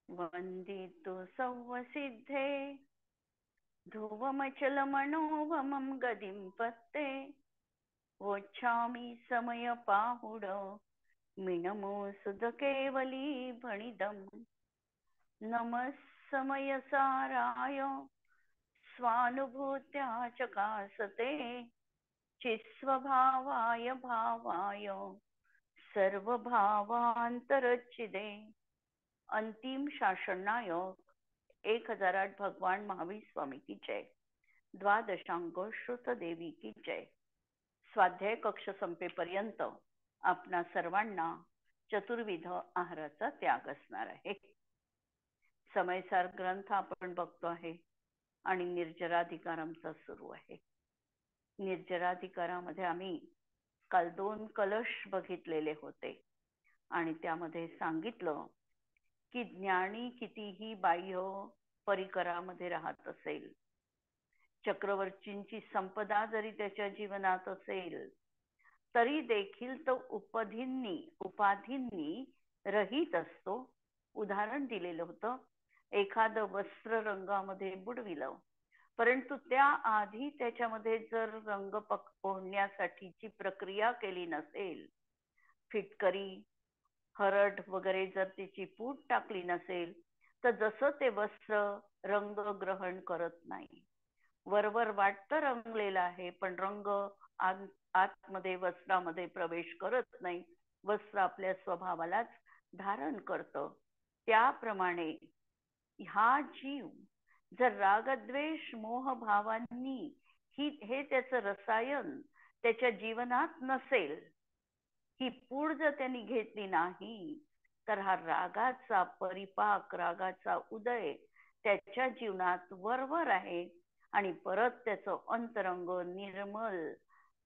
वन्दितु सौवसिद्धे ध्रुवमचलमनोभमं गदिं पत्ते वोच्छामि समयपाहुड मिनमो सुधकेवली भणिदम् नमः समयसाराय स्वानुभूत्या चकासते चित्स्वभावाय भावाय सर्वभावांतरचिदे। अंतिम शासन नायक 1008 भगवान महावीर स्वामी की जय। द्वादशांक श्रुत देवी की जय। स्वाध्याय कक्ष संपेपर्यंत आपणा सर्वांना चतुर्विध आहाराचा त्याग असणार आहे। समयसार ग्रंथ आपण बघतो आहे आणि निर्जराधिकारांचा सुरू आहे। निर्जराधिकारामध्ये आम्ही काल 2 कलश बघितलेले होते आणि त्यामध्ये सांगितलं की ज्ञानी कितीही बाह्य परिकरामध्ये राहत असेल, चक्रवर्तींची संपदा जरी त्याच्या जीवनात असेल तरी देखील तो उपाधींनी रहित असतो। उदाहरण दिलेलं होतं, एखादं वस्त्र रंगामध्ये बुडविलं परंतु त्या आधी त्याच्यामध्ये जर रंग पोहण्यासाठीची प्रक्रिया केली नसेल, फिटकरी हरड वगैरे जर त्याची पूड टाकली नसेल तर जसं ते वस्त्र रंग ग्रहण करत नाही। वरवर वाटतं रंगलेलं आहे पण रंग आतमध्ये वस्त्रामध्ये प्रवेश करत नाही, वस्त्र आपल्या स्वभावालाच धारण करतं। त्याप्रमाणे हा जीव जर रागद्वेष मोह भावांनी हे त्याचं रसायन त्याच्या जीवनात नसेल, ही पूड जर त्यांनी घेतली नाही तर हा रागाचा परिपाक, रागाचा उदय त्याच्या जीवनात वरवर आहे आणि परत त्याचं अंतरंग निर्मल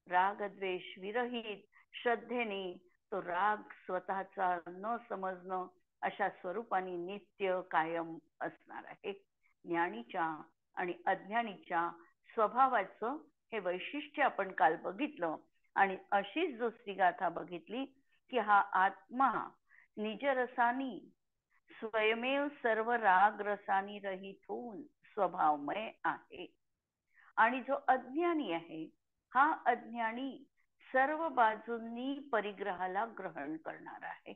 रागद्वेष विरहित श्रद्धेने तो राग स्वतःचा न समजणं अशा स्वरूपाने नित्य कायम असणार आहे। ज्ञानीच्या आणि अज्ञानीच्या स्वभावाचं हे वैशिष्ट्य आपण काल बघितलं आणि अशीच दुसरी गाथा बघितली की हा आत्मा निजरसानी स्वयमेव सर्व राग रसानी रहित होऊन स्वभावमय आहे आणि जो अज्ञानी आहे हा अज्ञानी सर्व बाजूंनी परिग्रहाला ग्रहण करणार आहे।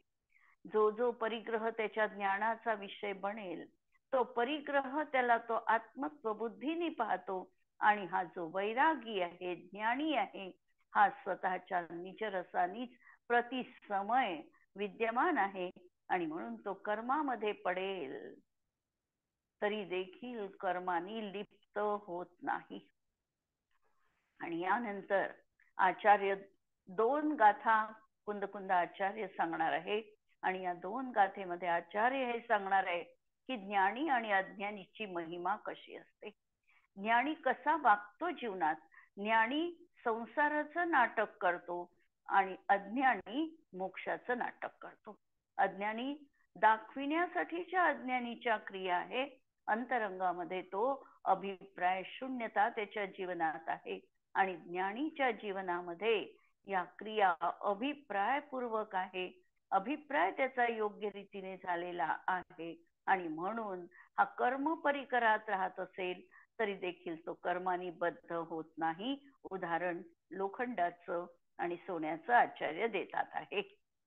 जो परिग्रह त्याच्या ज्ञानाचा विषय बनेल तो परिग्रह त्याला तो आत्मत्व बुद्धीने पाहतो आणि हा जो वैरागी आहे, ज्ञानी आहे, हा स्वतःच्या निजरसानीच प्रतिसमय विद्यमान आहे आणि म्हणून तो कर्मामध्ये पडेल तरी देखील कर्मानी लिप्त होत नाही। आणि यानंतर आचार्य 2 गाथा कुंद आचार्य सांगणार आहे आणि या 2 गाथेमध्ये आचार्य हे सांगणार आहे की ज्ञानी आणि अज्ञानीची महिमा कशी असते, ज्ञानी कसा वागतो जीवनात। ज्ञानी संसाराचं नाटक करतो आणि अज्ञानी मोक्षाचं नाटक करतो। अज्ञानी दाखविण्यासाठीच्या अज्ञानीच्या क्रिया आहे, अंतरंगामध्ये तो अभिप्राय शून्यता त्याच्या जीवनात आहे आणि ज्ञानीच्या जीवनामध्ये या क्रिया अभिप्रायपूर्वक आहे, अभिप्राय त्याचा योग्य रीतीने झालेला आहे आणि म्हणून हा कर्म परिकरात राहत असेल तरी देखील तो कर्मानी बद्ध होत नाही। उदाहरण लोखंडाचं आणि सोन्याचं आचार्य देतात आहे।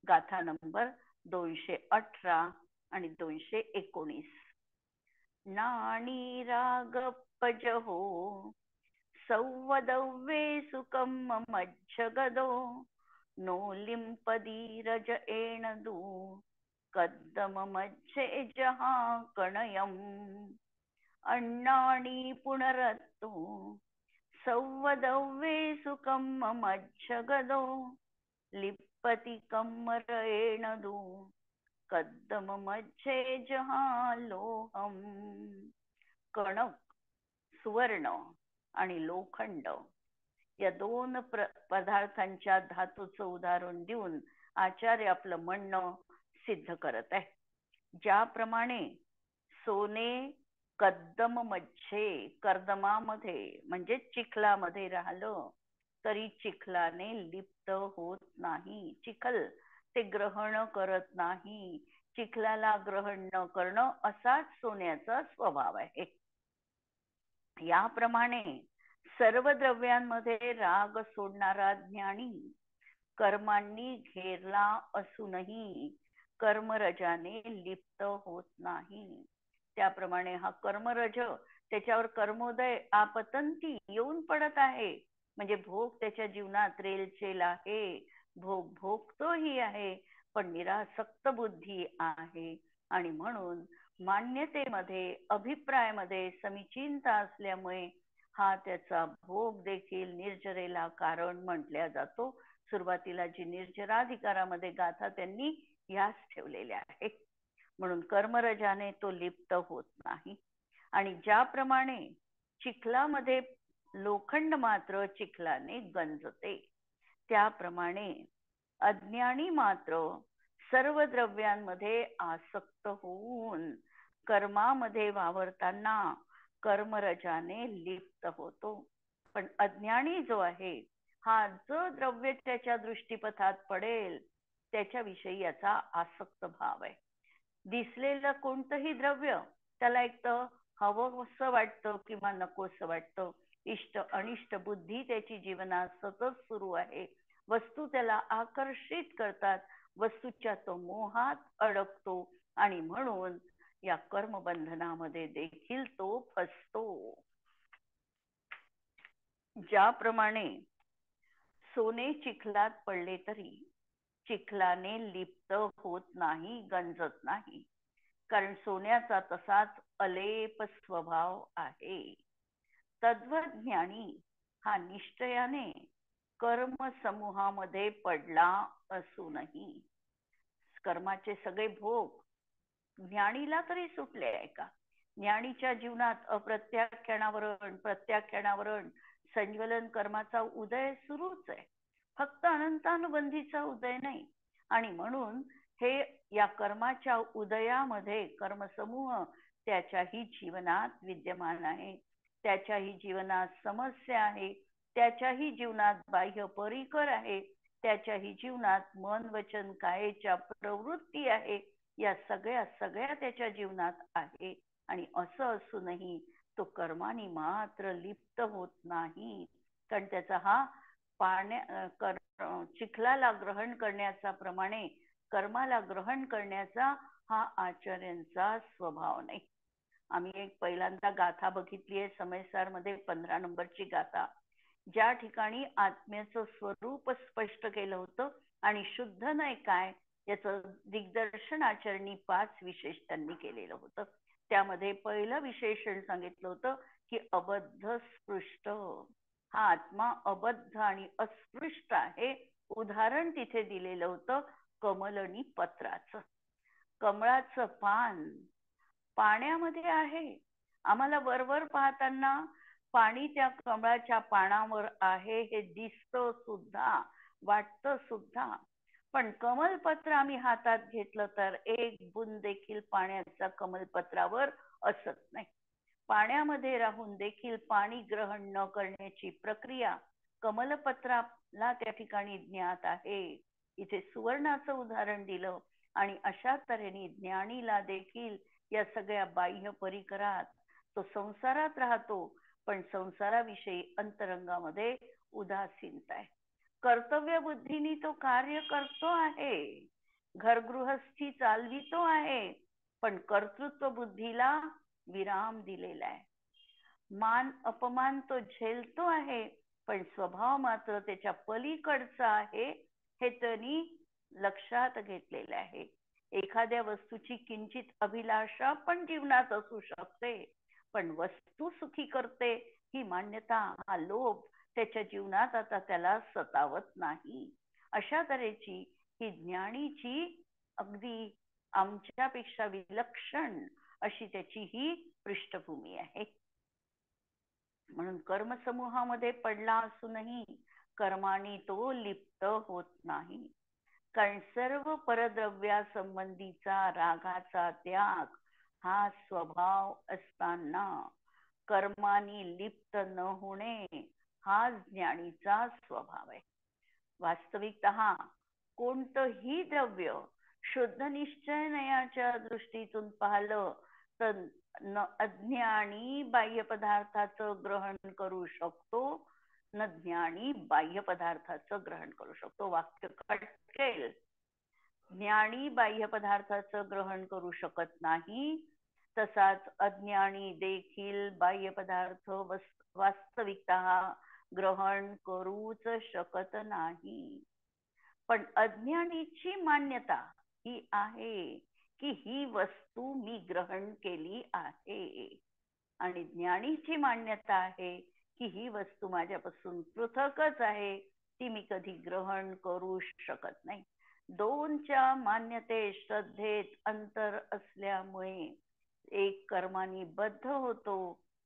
गाथा नंबर 218 आणि 219। नाणी राग पजहो सौवदव्ये सुखम मज्जगदो नोलिंपदी रज एणदू कद्दम मज्जे जहा कणयम। अण्णाणी पुनरत्तु सौवदव्ये सुखम मज्जगदो लिप्पति कम्मर एणदू कद्दम मज्जे जहा लोहम। कणक सुवर्ण आणि लोखंड या 2 पदार्थांच्या धातूचं उदाहरण देऊन आचार्य आपलं म्हणणं सिद्ध करत आहे। ज्याप्रमाणे सोने कद्दम मध्ये कर्दमामध्ये म्हणजे चिखलामध्ये राहिलं तरी चिखलाने लिप्त होत नाही, चिखल ते ग्रहण करत नाही, चिखलाला ग्रहण न करणं असाच सोन्याचा स्वभाव आहे. याप्रमाणे सर्व द्रव्यांमध्ये राग सोडणारा ज्ञानी कर्मांनी घेरला असूनही कर्मरजाने लिप्त होत नाही. त्याप्रमाणे हा कर्मरज त्याच्यावर कर्मोदय आपतंती येऊन पडत आहे. म्हणजे भोग त्याच्या जीवनात रेलचेल आहे, भोग भोगतोही आहे, पण निरासक्त बुद्धी आहे. आणि म्हणून मान्यतेमध्ये अभिप्रायामध्ये समीचीनता असल्यामुळे हा त्याचा भोग देखील निर्जरेला कारण म्हटल्या जातो. सुरुवातीला जी निर्जराधिकारामध्ये गाथा त्यांनी याच ठेवलेल्या आहेत. म्हणून कर्मरजाने तो लिप्त होत नाही. आणि ज्याप्रमाणे चिखलामध्ये लोखंड मात्र चिखलाने गंजते, त्याप्रमाणे अज्ञानी मात्र सर्व द्रव्यांमध्ये आसक्त होऊन कर्मामध्ये वावरताना कर्मरजाने लिप्त होतो. पण अज्ञानी जो आहे हा जो द्रव्य त्याच्या दृष्टीपथात पडेल त्याच्याविषयी याचा आसक्त भाव आहे. दिसलेलं कोणतंही द्रव्य त्याला एक तर हवं असं वाटतं किंवा नकोसं वाटतं. इष्ट अनिष्ट बुद्धी त्याची जीवनात सतत सुरू आहे. वस्तू त्याला आकर्षित करतात, वस्तूच्या तो मोहात अडकतो आणि म्हणून या कर्मबंधनामध्ये देखील तो फसतो. ज्याप्रमाणे सोने चिखलात पडले तरी चिखलाने लिप्त होत नाही, गंजत नाही, कारण सोन्याचा तसाच अलेप स्वभाव आहे. तत्वज्ञानी हा निश्चयाने कर्म समूहामध्ये पडला असूनही कर्माचे सगळे भोग ज्ञानीला तरी सुटले आहे का? ज्ञानीच्या जीवनात अप्रत्याख्यानावरण प्रत्याख्यानावरण संज्वलन कर्माचा उदय सुरूच आहे, फक्त अनंतानुबंधीचा उदय नाही. आणि म्हणून हे या कर्माच्या उदयामध्ये कर्मसमूह त्याच्याही जीवनात विद्यमान आहे, त्याच्याही जीवनात समस्या आहे, त्याच्याही जीवनात बाह्य परिकर आहे, त्याच्याही जीवनात मन वचन कायेच्या प्रवृत्ती आहे. या सगळ्या त्याच्या जीवनात आहे. आणि असं असूनही तो कर्माने मात्र लिप्त होत नाही, कारण त्याचा हा चिखलाला ग्रहण करण्याचा प्रमाणे कर्माला ग्रहण करण्याचा हा आचार्यांचा स्वभाव नाही. आम्ही एक पहिल्यांदा गाथा बघितली आहे समयसार मध्ये 15 नंबरची गाथा, ज्या ठिकाणी आत्म्याचं स्वरूप स्पष्ट केलं होतं आणि शुद्ध नाही काय याचं दिग्दर्शन आचार्यांनी 5 विशेष त्यांनी केलेलं होतं. त्यामध्ये पहिलं विशेषण सांगितलं होतं की अबद्ध स्पृष्ट, हा आत्मा अबद्ध आणि अस्पृष्ट आहे. उदाहरण तिथे दिलेलं होतं कमलनी पत्राचं. कमळाचं पान पाण्यामध्ये आहे, आम्हाला वरवर पाहताना पाणी त्या कमळाच्या पानावर आहे हे दिसतं सुद्धा, वाटतं सुद्धा, पण कमलपत्र आम्ही हातात घेतलं तर एक बुंद देखील पाण्याचा कमलपत्रावर असत नाही. पाण्यामध्ये राहून देखील पाणी ग्रहण न करण्याची प्रक्रिया कमलपत्राला त्या ठिकाणी ज्ञात आहे. इथे सुवर्णाचं उदाहरण दिलं. आणि अशा तऱ्हेने ज्ञानीला देखील या सगळ्या बाह्य परिकरात तो संसारात राहतो, पण संसाराविषयी अंतरंगामध्ये उदासीनता आहे. कर्तव्य बुद्धीने तो कार्य करतो आहे, घरगृहस्थी चालवितो आहे, पण कर्तृत्व बुद्धीला विराम दिलेला आहे. मान अपमान तो झेलतो आहे, पण स्वभाव मात्र त्याच्या पलीकडचा आहे हे त्यांनी लक्षात घेतलेलं आहे. एखाद्या वस्तूची किंचित अभिलाषा पण जीवनात असू शकते, पण वस्तू सुखी करते ही मान्यता, हा लोभ त्याच्या जीवनात आता त्याला सतावत नाही. अशा तऱ्हेची ही ज्ञानीची अगदी आमच्यापेक्षा विलक्षण अशी त्याची ही पृष्ठभूमी आहे. म्हणून कर्मसमूहामध्ये पडला असूनही कर्माने तो लिप्त होत नाही, कारण सर्व परद्रव्या संबंधीचा रागाचा त्याग हा स्वभाव असताना कर्माने लिप्त न होणे हा ज्ञानीचा स्वभाव आहे. वास्तविकतः कोणतंही द्रव्य शुद्ध निश्चयनयाच्या दृष्टीतून पाहिलं तर अज्ञानी बाह्य पदार्थाचं ग्रहण करू शकतो, न ज्ञानी बाह्य पदार्थाचं ग्रहण करू शकतो. वाक्य कटकेल. ज्ञानी बाह्य पदार्थाचं ग्रहण करू शकत नाही, तसाच अज्ञानी देखील बाह्य पदार्थ वास्तविकता ग्रहण करूच शकत नाही. पण अज्ञानीची मान्यता ही आहे की ही वस्तू मी ग्रहण केली आहे, आणि ज्ञानीची मान्यता आहे की ही वस्तू माझ्यापासून पृथकच आहे, ती मी कधी ग्रहण करू शकत नाही. दोनच्या मान्यते श्रद्धेत अंतर असल्यामुळे एक कर्मानी बद्ध होतो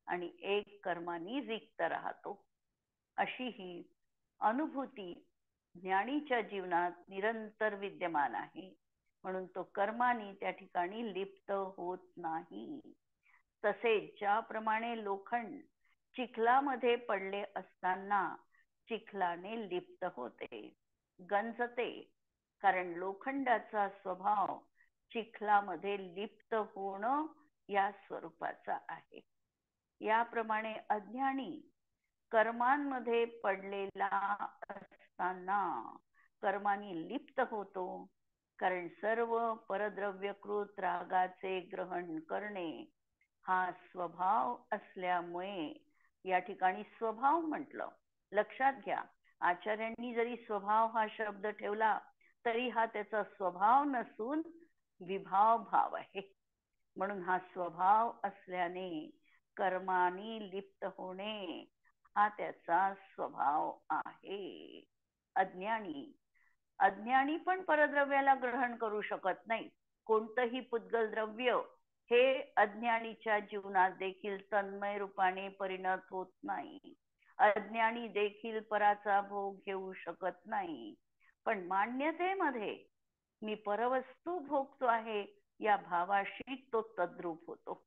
आणि एक कर्मानी रिक्त राहतो. अशी ही अनुभूती ज्ञानीच्या जीवनात निरंतर विद्यमान आहे, म्हणून तो कर्मानी त्या ठिकाणी लिप्त होत नाही. तसेच ज्याप्रमाणे लोखंड चिखलामध्ये पडले असताना चिखलाने लिप्त होते, गंजते, कारण लोखंडाचा स्वभाव चिखलामध्ये लिप्त होणं या स्वरूपाचा आहे. याप्रमाणे अज्ञानी कर्मांमध्ये पडलेला असताना कर्मानी लिप्त होतो, कारण सर्व परद्रव्यकृत रागाचे ग्रहण करणे हा स्वभाव असल्यामुळे या ठिकाणी स्वभाव म्हटलं. लक्षात घ्या, आचार्यांनी जरी स्वभाव हा शब्द ठेवला तरी हा त्याचा स्वभाव नसून विभाव भाव आहे. म्हणून हा स्वभाव असल्याने कर्मानी लिप्त होणे हा त्याचा स्वभाव आहे. अज्ञानी पण परद्रव्याला ग्रहण करू शकत नाही. कोणतंही पुद्गल द्रव्य हे अज्ञानीच्या जीवनात देखील तन्मय रूपाने परिणत होत नाही. अज्ञानी देखील पराचा भोग घेऊ शकत नाही. पण मान्यतेमध्ये मी परवस्तू भोगतो आहे या भावाशी तो तद्रूप होतो.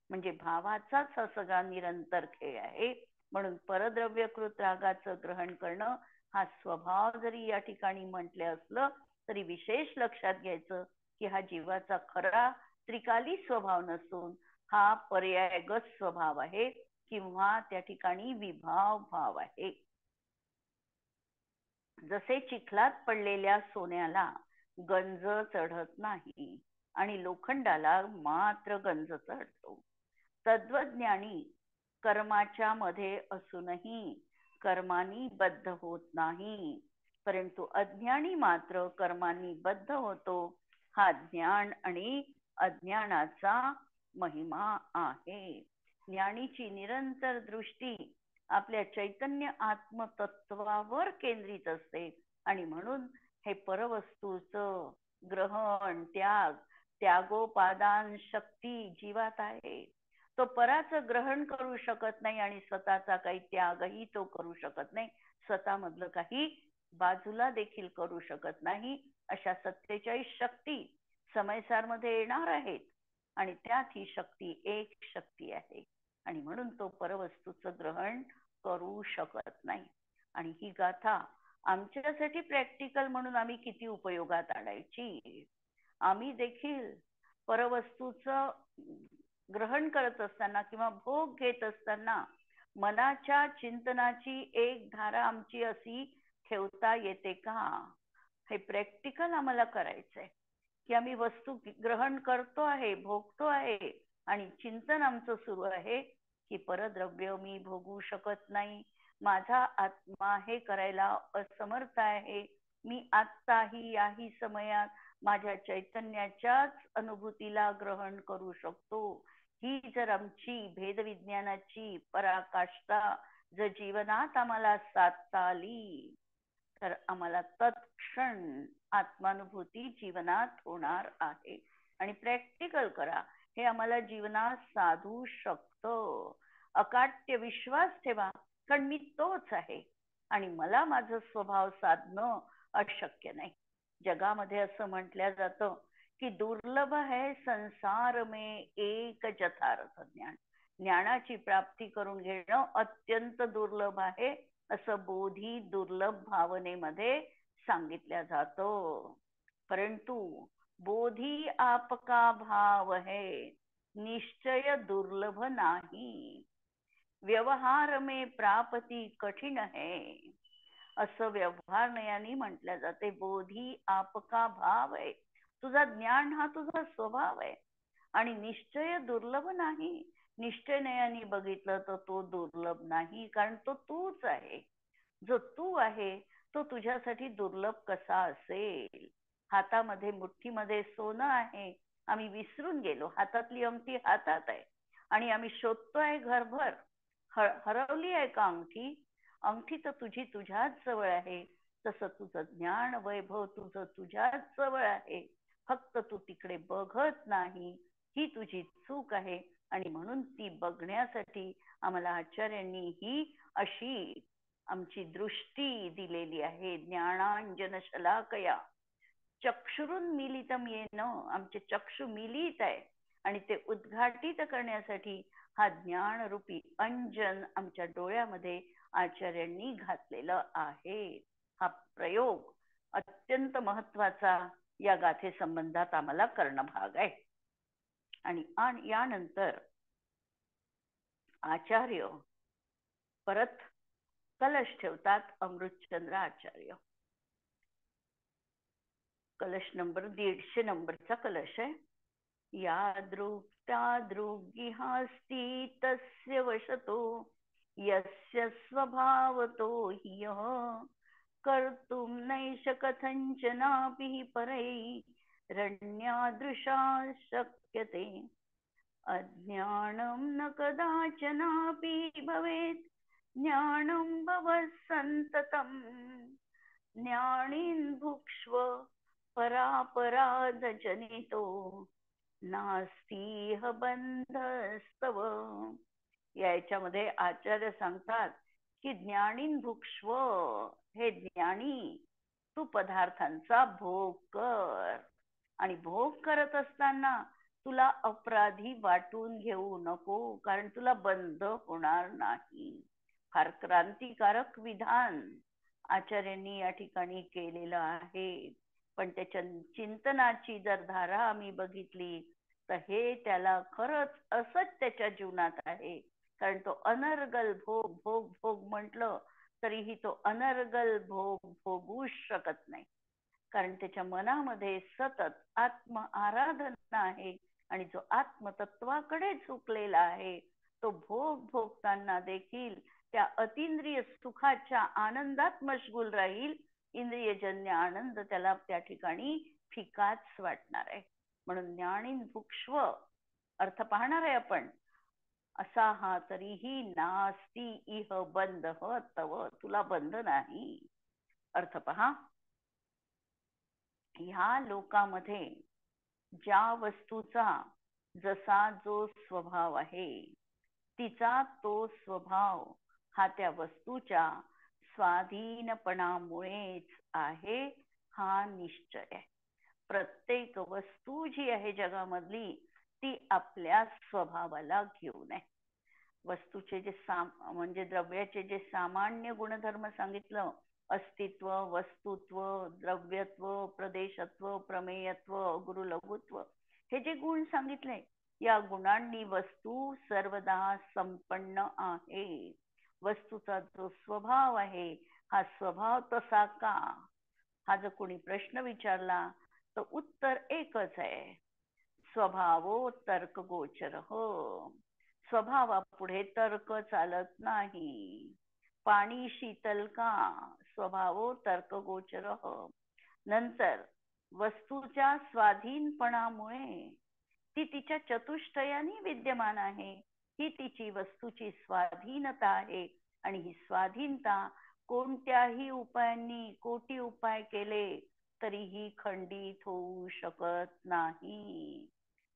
म्हणजे भावाचाच हा सगळा निरंतर खेळ आहे. म्हणून परद्रव्यकृत रागाचं ग्रहण करणं हा स्वभाव जरी या ठिकाणी म्हटले असलं तरी विशेष लक्षात घ्यायचं की हा जीवाचा खरा त्रिकाली स्वभाव नसून हा पर्यायगत स्वभाव आहे किंवा त्या ठिकाणी विभाव भाव आहे. जसे चिखलात पडलेल्या सोन्याला गंज चढत नाही आणि लोखंडाला मात्र गंज चढतो, तत्वज्ञानी कर्माच्या मध्ये असूनही कर्मानी बद्ध होत नाही, परंतु अज्ञानी मात्र कर्मानी बद्ध होतो. हा ज्ञान आणि अज्ञानाचा महिमा आहे. ज्ञानीची निरंतर दृष्टी आपल्या चैतन्य आत्मतत्वावर केंद्रित असते आणि म्हणून हे परवस्तूचं ग्रहण त्यागोपादान शक्ती जीवात आहे. तो पराचं ग्रहण करू शकत नाही आणि स्वतःचा काही त्यागही तो करू शकत नाही, स्वतःमधलं काही बाजूला देखील करू शकत नाही. अशा 47 शक्ती समयसार मध्ये येणार आहेत आणि त्यात ही शक्ती एक शक्ती आहे आणि म्हणून तो परवस्तूचं ग्रहण करू शकत नाही. आणि ही गाथा आमच्यासाठी प्रॅक्टिकल म्हणून आम्ही किती उपयोगात आणायची. आम्ही देखील परवस्तूचं ग्रहण करत असताना किंवा भोग घेत असताना मनाच्या चिंतनाची एक धारा आमची अशी ठेवता येते का, हे प्रॅक्टिकल आम्हाला करायचंय की आम्ही वस्तू ग्रहण करतो आहे, भोगतो आहे आणि चिंतन आमचं सुरू आहे की परद्रव्य मी भोगू शकत नाही, माझा आत्मा हे करायला असमर्थ आहे, मी आत्ताही याही समयात माझ्या चैतन्याच्याच अनुभूतीला ग्रहण करू शकतो. ही जर आमची भेदविज्ञानाची पराकाष्ठा जर जीवनात आम्हाला साधता आली तर आम्हाला तत्क्षण आत्मानुभूती जीवनात होणार आहे. आणि प्रॅक्टिकल करा, हे आम्हाला जीवनात साधू शकतं. अकाट्य विश्वास ठेवा, कारण मी तोच आहे आणि मला माझं स्वभाव साधणं अशक्य नाही. जगामध्ये असं म्हटलं जातं की दुर्लभ है संसार में एक यथार्थ ज्ञान. ज्ञानाची प्राप्ती करून घेणं अत्यंत दुर्लभ आहे असं बोधी दुर्लभ भावनेमध्ये सांगितलं जातं. परंतु बोधी आपका भाव है, निश्चय दुर्लभ नाही, व्यवहार में प्राप्ती कठीण है, असं व्यवहार नयानी म्हटलं जाते. बोधी आपका भाव आहे, तुझा ज्ञान हा तुझा स्वभाव आहे. आणि निश्चय दुर्लभ नाही, निश्चय नयानी बघितलं तर तो दुर्लभ नाही, कारण तो तूच आहे. जो तू आहे तो तुझ्यासाठी दुर्लभ कसा असेल. हातामध्ये मुठ्ठीमध्ये सोनं आहे, आम्ही विसरून गेलो, हातातली अंगठी हातात आहे आणि आम्ही शोधतोय घरभर. हरवली आहे का अंगठी? अंगठी तर तुझी तुझ्याच जवळ आहे. तसं तुझं ज्ञान वैभव तुझं तुझ्याच जवळ आहे, फक्त तू तिकडे बघत नाही. ही तुझी चूक आहे. आणि म्हणून ती बघण्यासाठी आम्हाला आचार्यांनी ही अशी आमची दृष्टी दिलेली आहे. ज्ञानांजन शलाकया चक्षुरुन्मीलितम येन, आमचे चक्षु मिलित आहे आणि ते उद्घाटित करण्यासाठी हा ज्ञान रूपी अंजन आमच्या डोळ्यामध्ये आचार्यांनी घातलेलं आहे. हा प्रयोग अत्यंत महत्वाचा या गाथे संबंधात आम्हाला करणं भाग आहे. आणि यानंतर आचार्य परत कलश ठेवतात, अमृतचंद्र आचार्य. कलश नंबर 150 नंबरचा कलश आहे. यादृक्तादृगिहास्ति तस्य वशतो, यस्य स्वभावतो ह्यः कर्तुं नैष कथञ्चनापि परैरण्यादृशा शक्यते. अज्ञानं न कदाचनापि भवेत्, ज्ञानं भवत् सन्ततम्. ज्ञानीन् भुक्ष्व परापराधजनितो, नास्तीह बंधस्तव. याच्यामध्ये आचार्य सांगतात की ज्ञानीन भुक्ष्व, हे ज्ञानी तू पदार्थांचा भोग कर. आणि भोग करत असताना तुला अपराधी वाटून घेऊ नको, कारण तुला बंध होणार नाही. फार क्रांतिकारक विधान आचार्यांनी या ठिकाणी केलेलं आहे. पण त्याच्या चिंतनाची जर धारा आम्ही बघितली तर हे त्याला खरंच असंच त्याच्या जीवनात आहे. कारण तो अनर्गल भोग भोग भोग म्हटलं तरीही तो अनर्गल भोग भोगूच शकत नाही. कारण त्याच्या मनामध्ये सतत आत्म आराधना आहे आणि जो आत्मतत्वाकडे झुकलेला आहे तो भोग भोगताना देखील त्या अतिंद्रिय सुखाच्या आनंदात मशगूल राहील. इंद्रियजन्य आनंद त्याला त्या ठिकाणी फिकाच वाटणार आहे. म्हणून ज्ञानीन भुक्ष्व अर्थ पाहणार आहे आपण. असा हा तरीही नास्ती इह बंध तव, तुला बंध नाही. अर्थ पहा, ह्या लोकामध्ये ज्या वस्तूचा जसा जो स्वभाव आहे तिचा तो स्वभाव हा त्या वस्तूच्या स्वाधीनपणामुळेच आहे, हा निश्चय आहे. प्रत्येक वस्तू जी आहे जगामधली ती आपल्या स्वभावाला घेऊन आहे. वस्तूचे जे म्हणजे द्रव्याचे जे सामान्य गुणधर्म सांगितलं, अस्तित्व, वस्तुत्व, द्रव्यत्व, प्रदेशत्व, प्रमेयत्व, गुरुलघुत्व, हे जे गुण सांगितले, या गुणांनी वस्तू सर्वदा संपन्न आहे. वस्तूचा जो स्वभाव आहे हा स्वभाव तसा का, हा जर कोणी प्रश्न विचारला तर उत्तर एकच आहे, स्वभावो तर्क गोचर. हो, स्वभावापुढे तर्क चालत नाही. पाणी शीतल का, स्वभावो तर्क गोचर. नंतर वस्तूच्या स्वाधीनपणामुळे ती तिच्या चतुष्टयाने विद्यमान आहे, ही तिची वस्तूची स्वाधीनता आहे. आणि ही स्वाधीनता कोणत्याही उपायांनी कोटी उपाय केले तरीही खंडित होऊ शकत नाही.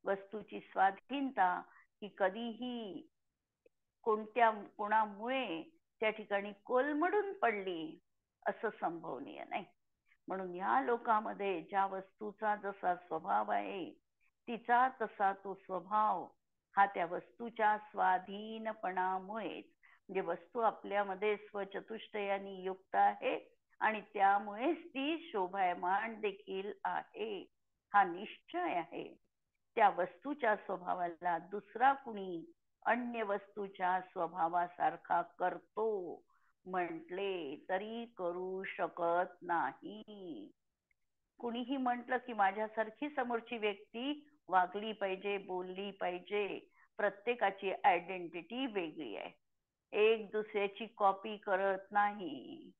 वस्तूची स्वाधीनता ही कधीही कोणामुळे त्या ठिकाणी कोलमडून पडली असं संभवनीय नाही. म्हणून या लोकांमध्ये ज्या वस्तूचा जसा स्वभाव आहे तिचा तसा तो स्वभाव हा त्या वस्तूच्या स्वाधीनपणामुळे, म्हणजे वस्तू आपल्यामध्ये स्वचतुष्टयाने युक्त आहे आणि त्यामुळेच ती शोभायमान देखील आहे. हा निश्चय आहे. त्या वस्तूच्या स्वभावाला दुसरा कुणी अन्य वस्तूच्या स्वभावासारखा करतो म्हटले तरी करू शकत नाही. कुणीही म्हटलं की माझ्यासारखी समोरची व्यक्ती वागली पाहिजे, बोलली पाहिजे, प्रत्येकाची आयडेंटिटी वेगळी आहे, एक दुसऱ्याची कॉपी करत नाही,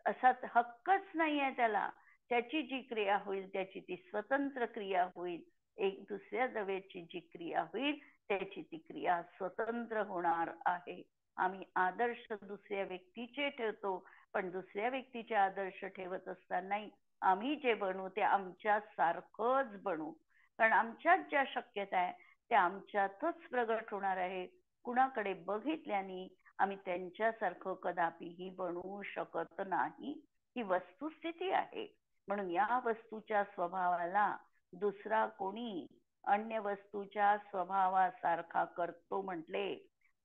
असा हक्कच नाही आहे त्याला. त्याची जी क्रिया होईल त्याची ती स्वतंत्र क्रिया होईल, एक दुसऱ्या जवळची जी क्रिया होईल त्याची ती क्रिया स्वतंत्र होणार आहे. आम्ही आदर्श दुसऱ्या व्यक्तीचे ठेवतो, पण दुसऱ्या व्यक्तीचे आदर्श ठेवत असताना आम्ही जे बनू ते आमच्या सारखंच बनू, कारण आमच्यात ज्या शक्यता आहे त्या आमच्यातच प्रगट होणार आहे. कुणाकडे बघितल्याने आम्ही त्यांच्यासारखं कदापिही बनवू शकत नाही, ही वस्तुस्थिती आहे. म्हणून या वस्तूच्या स्वभावाला दुसरा कोणी अन्य वस्तूच्या स्वभावासारखा करतो म्हटले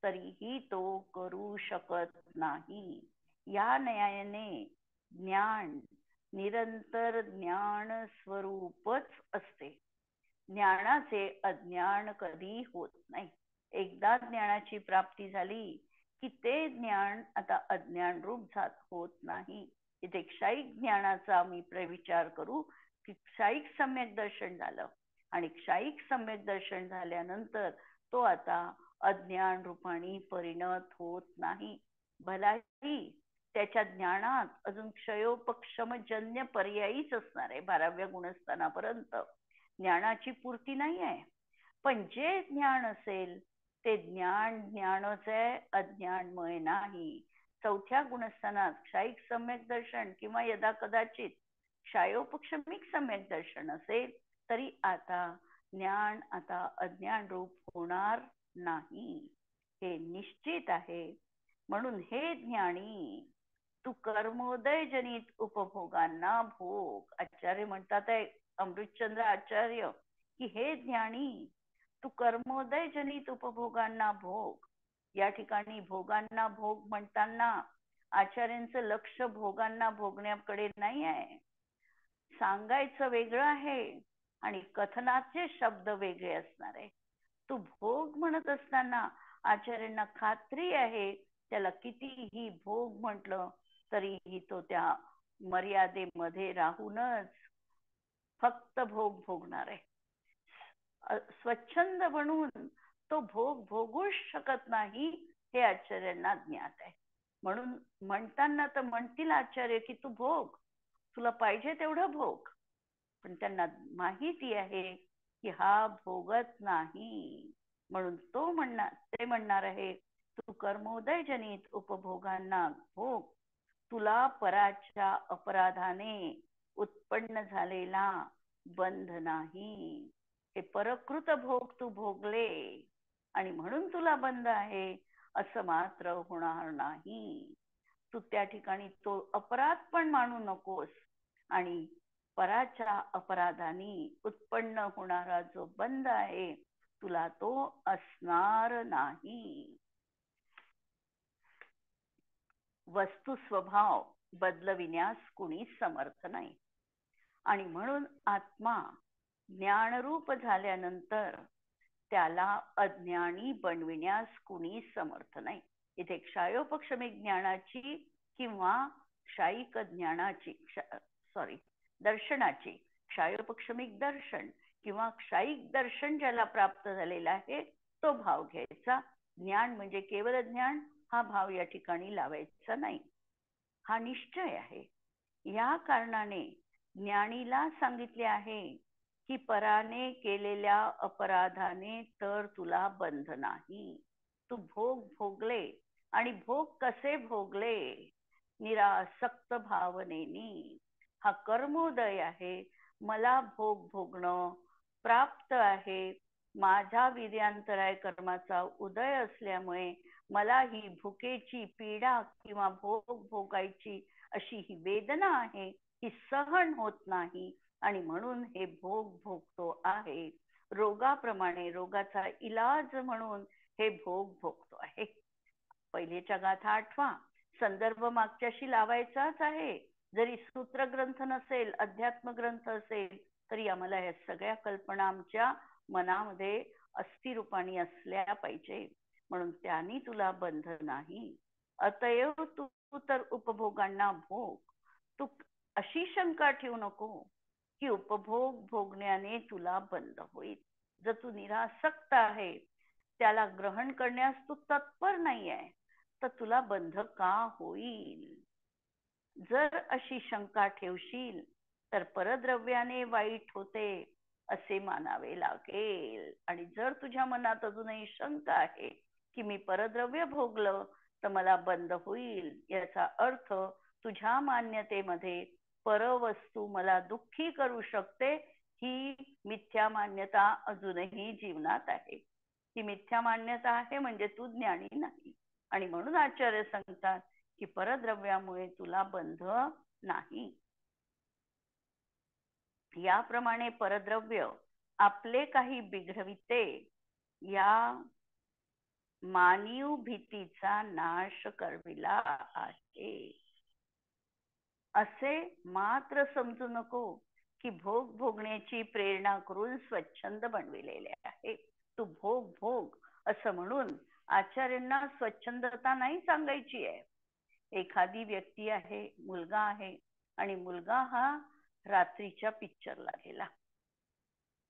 तरीही तो करू शकत नाही. या न्यायाने ज्ञान निरंतर ज्ञान स्वरूपच असते. ज्ञानाचे अज्ञान कधी होत नाही. एकदा ज्ञानाची प्राप्ती झाली की ते ज्ञान आता अज्ञान रूप होत नाही. इथे क्षयिक ज्ञानाचा आम्ही विचार करू की क्षयिक सम्यक दर्शन झालं आणि क्षयिक सम्यक दर्शन झाल्यानंतर तो आता अज्ञान रूपाने परिणत होत नाही. भलाही त्याच्या ज्ञानात अजून क्षयोपक्षमजन्य पर्यायीच असणार आहे 12व्या गुणस्थानापर्यंत. ज्ञानाची पूर्ती नाही आहे, पण जे ज्ञान असेल ते ज्ञान ज्ञानच आहे, अज्ञानमय नाही. 4थ्या गुणस्थानात क्षयिक सम्यक दर्शन किंवा यदा कदाचित क्षयोपक्षमिक सम्यक दर्शन असेल तरी आता ज्ञान आता अज्ञान रूप होणार नाही, हे निश्चित आहे. म्हणून हे ज्ञानी तू कर्मोदय जनित उपभोगांना भोग. आचार्य म्हणतात आहे अमृतचंद्र आचार्य की हे ज्ञानी तू कर्मोदय जनित उपभोगांना भोग. या ठिकाणी भोगांना भोग म्हणताना आचार्यांचं लक्ष भोगांना भोगण्याकडे नाही आहे. सांगायचं वेगळं आहे आणि कथनाचे शब्द वेगळे असणार आहे. तू भोग म्हणत असताना आचार्यांना खात्री आहे त्याला कितीही भोग म्हटलं तरीही तो त्या मर्यादेमध्ये राहूनच फक्त भोग भोगणार आहे. स्वच्छंद बनून तो भोग भोगूच शकत नाही, हे आचार्यांना ज्ञात आहे. म्हणून म्हणताना तर म्हणतील आचार्य की तू भोग, तुला पाहिजे तेवढं भोग, पण त्यांना माहिती आहे की हा भोगत नाही. म्हणून ते म्हणणार आहे तू कर्मोदय जनित उपभोगांना भोग, तुला पराच्या अपराधाने उत्पन्न झालेला बंध नाही. हे परकृत भोग तू भोगले आणि म्हणून तुला बंध आहे असं मात्र होणार नाही. तू त्या ठिकाणी तो अपराध पण मानू नकोस आणि पराच्या अपराधाने उत्पन्न होणारा जो बंध आहे तुला तो असणार नाही. वस्तू स्वभाव बदलविण्यास कुणी समर्थ नाही आणि म्हणून आत्मा ज्ञानरूप झाल्यानंतर त्याला अज्ञानी बनविण्यास कुणी समर्थ नाही. इथे क्षयोपक्षमिक ज्ञानाची किंवा क्षयिक ज्ञानाची दर्शनाची क्षयोपक्षमिक दर्शन किंवा क्षयिक दर्शन ज्याला प्राप्त झालेला आहे तो भाव घ्यायचा. ज्ञान म्हणजे केवळ ज्ञान हा भाव या ठिकाणी लावायचा नाही, हा निश्चय आहे. या कारणाने ज्ञानीला सांगितले आहे की पराने केलेल्या अपराधाने तर तुला बंध नाही. तू भोग भोगले आणि भोग कसे भोगले? निरासक्त भावनेनी. हा कर्मोदय आहे, मला भोग भोगणं प्राप्त आहे. माझ्या वीर्यांतराय कर्माचा उदय असल्यामुळे मला ही भुकेची पीडा किंवा भोग भोगायची अशी ही वेदना आहे, ही सहन होत नाही आणि म्हणून हे भोग भोगतो आहे. रोगाप्रमाणे रोगाचा इलाज म्हणून हे भोग भोगतो आहे. पहिलेच्या गाथा आठवा, संदर्भ मागच्याशी लावायचाच आहे. जरी सूत्र ग्रंथ नसेल, अध्यात्म ग्रंथ असेल तरी आम्हाला ह्या सगळ्या कल्पना आमच्या मनामध्ये अस्थिरूपाने असल्या पाहिजे, म्हणून त्यांनी तुला बंध नाही. अतएव तू तर उपभोगांना भोग. तू अशी शंका ठेवू नको की उपभोग भोगण्याने तुला बंध होईल. जर तू निरासक्त आहे, त्याला ग्रहण करण्यास तू तत्पर नाही आहे, तर तुला बंध का होईल? जर अशी शंका ठेवशील तर परद्रव्याने वाईट होते असे मानावे लागेल. आणि जर तुझ्या मनात अजूनही शंका आहे की मी परद्रव्य भोगलं तर मला बंध होईल, याचा अर्थ तुझ्या मान्यतेमध्ये परवस्तू मला दुःखी करू शकते ही मिथ्या मान्यता अजूनही जीवनात आहे. ही मिथ्या मान्यता आहे म्हणजे तू ज्ञानी नाही. आणि म्हणून आचार्य सांगतात की परद्रव्यामुळे तुला बंध नाही. याप्रमाणे परद्रव्य आपले काही बिघडविते, या मानीव भीतीचा नाश करविला आहे. असे मात्र समजू नको की भोग भोगण्याची प्रेरणा करून स्वच्छंद बनविलेले आहे. तू भोग भोग असं म्हणून आचार्यांना स्वच्छंदता नाही सांगायची आहे. एखादी व्यक्ती आहे, मुलगा आहे, आणि मुलगा हा रात्रीच्या पिक्चरला गेला.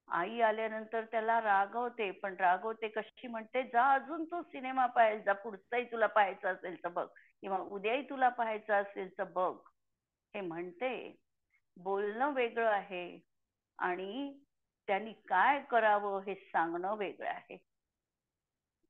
आई आल्यानंतर त्याला रागवते, पण रागवते कशी म्हणते, जा अजून तो सिनेमा पाहायला जा, पुढचाही तुला पाहायचा असेल तर बघ, किंवा उद्याही तुला पाहायचा असेल तर बघ, हे म्हणते. बोलणं वेगळं आहे आणि त्यांनी काय करावं हे सांगणं वेगळं आहे.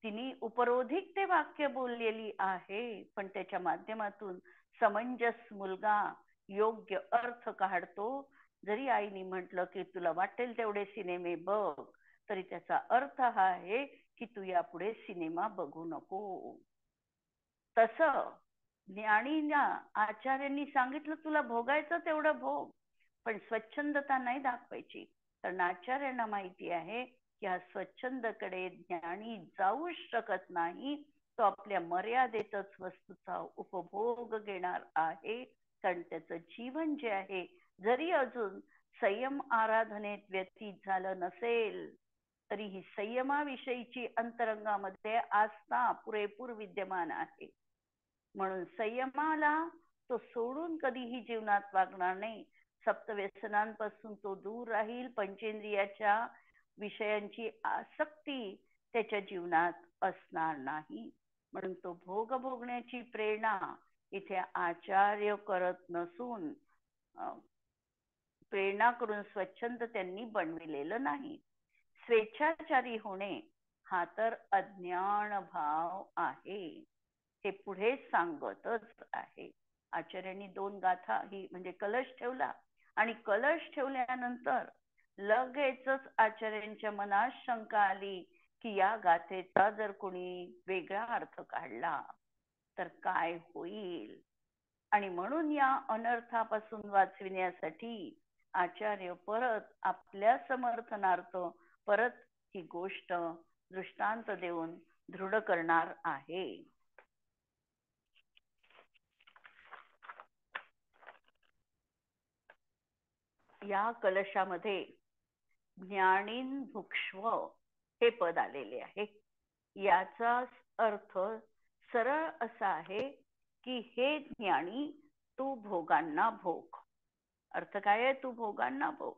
तिने उपरोधिक ते वाक्य बोललेली आहे, पण त्याच्या माध्यमातून समंजस मुलगा योग्य अर्थ काढतो. जरी आईने म्हटलं की तुला वाटेल तेवढे सिनेमे बघ, तरी त्याचा अर्थ हा आहे की तू यापुढे सिनेमा बघू नको. तसं ज्ञानींना आचार्यांनी सांगितलं तुला भोगायचं तेवढं भोग, पण स्वच्छंदता नाही दाखवायची. कारण आचार्यांना माहिती आहे की हा स्वच्छंदकडे ज्ञानी जाऊ शकत नाही. तो आपल्या मर्यादेतच वस्तूचा उपभोग घेणार आहे. कारण त्याचं जीवन जे आहे, जरी अजून संयम आराधनेत व्यतीत झालं नसेल, तरी ही संयमाविषयीची अंतरंगामध्ये आस्था पुरेपूर विद्यमान आहे. म्हणून संयमाला तो सोडून कधीही जीवनात वागणार नाही. सप्तव्यसनांपासून तो दूर राहील. पंचेंद्रियाच्या विषयांची आसक्ती त्याच्या जीवनात असणार नाही. म्हणून तो भोग भोगण्याची प्रेरणा इथे आचार्य करत नसून प्रेरणा करून स्वच्छंद त्यांनी बनविलेलं नाही. स्वेच्छाचारी होणे हा तर अज्ञान भाव आहे, हे पुढे सांगतच आहे. आचार्यांनी 2 गाथा ही म्हणजे कलश ठेवला, आणि कलश ठेवल्यानंतर लगेचच आचार्यांच्या मनात शंका आली की या गाथेचा जर कोणी वेगळा अर्थ काढला तर काय होईल. आणि म्हणून या अनर्थापासून वाचविण्यासाठी आचार्य परत आपल्या समर्थनार्थ परत ही गोष्ट दृष्टांत देऊन दृढ करणार आहे. या कलशामध्ये ज्ञानीन भुक्ष्व हे पद आलेले आहे. याचा अर्थ सरळ असा आहे की हे ज्ञानी तू भोगांना भोग. अर्थ काय आहे? तू भोगांना भोग.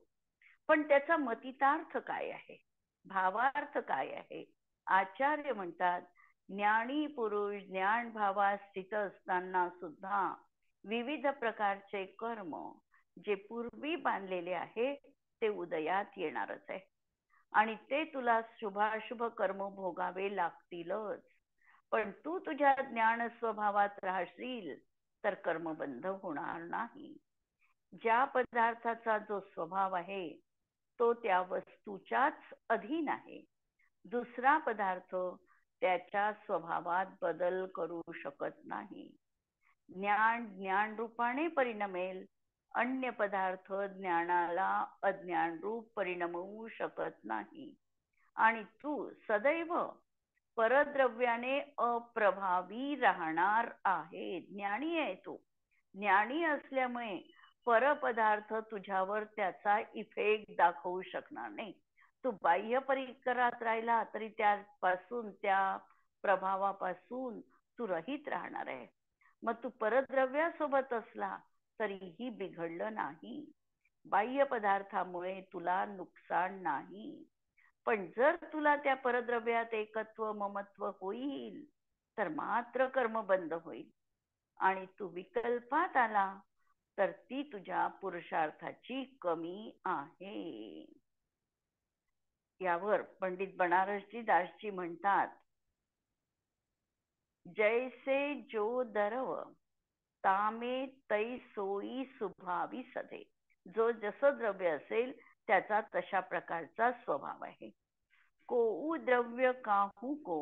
पण त्याचा मतितार्थ काय आहे, भावार्थ काय आहे? आचार्य म्हणतात ज्ञानी पुरुष ज्ञान भावात स्थित असताना सुद्धा विविध प्रकारचे कर्म जे पूर्वी बांधलेले आहे ते उदयात येणारच आहे, आणि ते तुला शुभाशुभ कर्म भोगावे लागतीलच. पण तू तुझ्या ज्ञान स्वभावात राहशील तर कर्म बंध होणार नाही. ज्या पदार्थाचा जो स्वभाव आहे तो त्या वस्तूच्याच अधीन आहे. दुसरा पदार्थ त्याच्या स्वभावात बदल करू शकत नाही. ज्ञान ज्ञान रूपाने परिणमेल, अन्य पदार्थ ज्ञानाला अज्ञान रूप परिणमवू शकत नाही. आणि तू सदैव परद्रव्याने अप्रभावी राहणार आहे. ज्ञानी आहे तू. ज्ञानी असल्यामुळे परपदार्थ तुझ्यावर त्याचा इफेक्ट दाखवू शकणार नाही. तू बाह्य परिकरात राहिला तरी त्यापासून, त्या प्रभावापासून तू रहित राहणार आहे. मग तू परद्रव्यासोबत असला तरीही बिघडलं नाही. बाह्य पदार्थामुळे तुला नुकसान नाही. पण जर तुला त्या परद्रव्यात एकत्व ममत्व होईल तर मात्र कर्म बंद होईल. आणि तू विकल्पात आला तर ती तुझ्या पुरुषार्थाची कमी आहे. यावर पंडित बनारसजी दासजी म्हणतात, जैसे जो दरव तामे तै सोयी सुभावी सधे. जो जसं द्रव्य असेल त्याचा तशा प्रकारचा स्वभाव आहे. कोऊ द्रव्य काहू को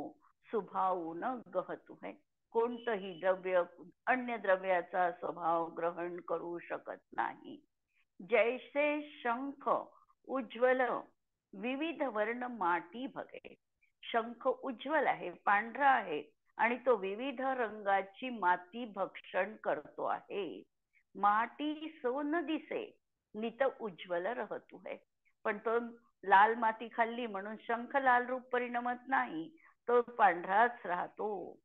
स्वभाव न गहतु है. कोणतंही द्रव्य अन्य द्रव्याचा स्वभाव ग्रहण करू शकत नाही. जैसे शंख उज्ज्वल विविध वर्ण माटी भगे. शंख उज्ज्वल आहे, पांढरा आहे आणि तो विविध रंगाची माती भक्षण करतो आहे. माटी सोन दिसे नित उज्ज्वल रहतु है. पण तो लाल माती खाल्ली म्हणून शंख लाल रूप परिणमत नाही, तो पांढराच राहतो.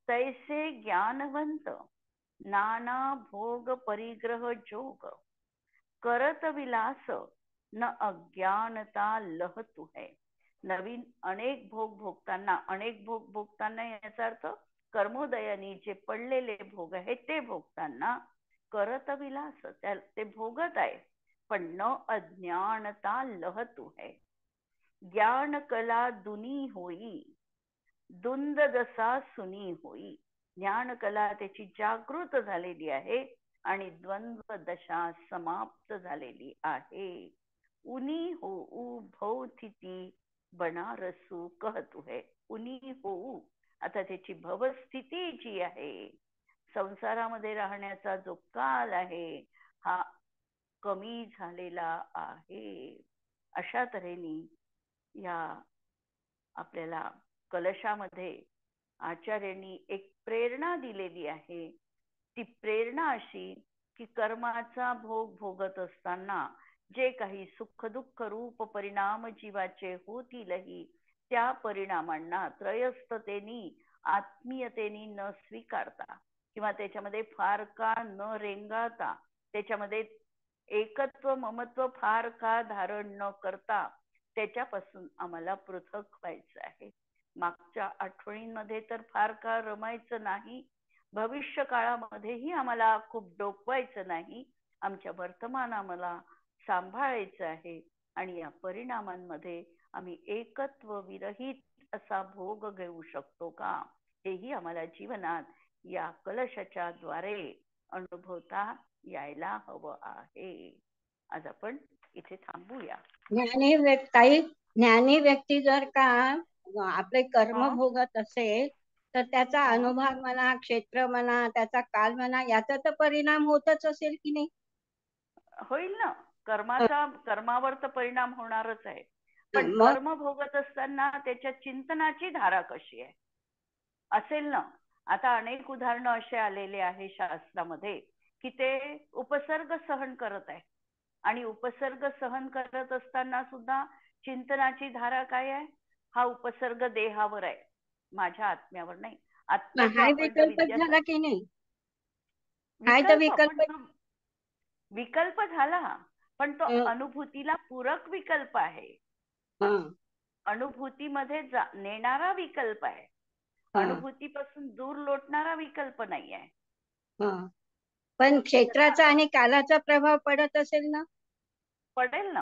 तैसे ज्ञानवंत नाना भोग परिग्रह जोग करत विलास न अज्ञानता लहतु है. नवीन अनेक भोग भोगताना, अनेक भोग भोगताना याचा अर्थ कर्मोदयानी जे पडलेले भोग आहेत ते भोगताना करत विलास, ते भोगत आहे पण न अज्ञानता लहतु है. ज्ञान कला दुनी होई दुंद दसा सुनी होई. ज्ञान कला त्याची जागृत झालेली आहे आणि द्वंद्व दशा समाप्त झालेली आहे. उनी होऊ भवस्थिती बनारसू कहतु है. उनी होऊ, आता त्याची भवस्थिती जी आहे, संसारामध्ये राहण्याचा जो काल आहे हा कमी झालेला आहे. अशा तऱ्हेने या आपल्याला कलशामध्ये आचार्यांनी एक प्रेरणा दिलेली आहे. ती प्रेरणा अशी की कर्माचा भोग भोगत असताना जे काही सुख दुःख रूप परिणाम जीवाचे होतीलही, त्या परिणामांना त्रयस्थतेनी आत्मीयतेनी न स्वीकारता किंवा त्याच्यामध्ये फार का न रेंगाळता, त्याच्यामध्ये एकत्व ममत्व फार का धारण न करता त्याच्यापासून आम्हाला पृथक व्हायचं आहे. मागच्या आठवणींमध्ये तर फार का रमायचं नाही, भविष्य काळामध्येही आम्हाला खूप डोकवायचं नाही. आमच्या वर्तमान आम्हाला सांभाळायचं आहे आणि या परिणामांमध्ये आम्ही एकत्व विरहित असा भोग घेऊ शकतो का, हेही आम्हाला जीवनात या कलशाच्या द्वारे अनुभवता यायला हवं आहे. आज आपण इथे थांबूया. ज्ञानी व्यक्ती जर का आपले कर्म हा भोगत असेल तर त्याचा हा अनुभव म्हणा, क्षेत्र म्हणा, त्याचा काल म्हणा, याचा तर परिणाम होतच असेल की नाही? होईल ना. कर्मावर तर परिणाम होणारच आहे. पण मग कर्म भोगत असताना त्याच्या चिंतनाची धारा कशी आहे असेल ना. आता अनेक उदाहरणं असे आलेले आहे शास्त्रामध्ये की ते उपसर्ग सहन करत आहे आणि उपसर्ग सहन करत असताना सुद्धा चिंतनाची धारा काय आहे, हा उपसर्ग देहावर आहे, माझ्या आत्म्यावर नाही. आत्म्याचं हाय आपण तर विकल्पच झाला की नाही? हाय तर विकल्प, पण विकल्प. तो विकल्प झाला पण तो हं, अनुभूतीला पूरक विकल्प आहे. हं, अनुभूतीमध्ये नेणारा विकल्प आहे, हं, अनुभूतीपासून दूर लोटणारा विकल्प नाही आहे. हं. पण क्षेत्राचा आणि कालाचा प्रभाव पडत असेल ना? पडेल ना.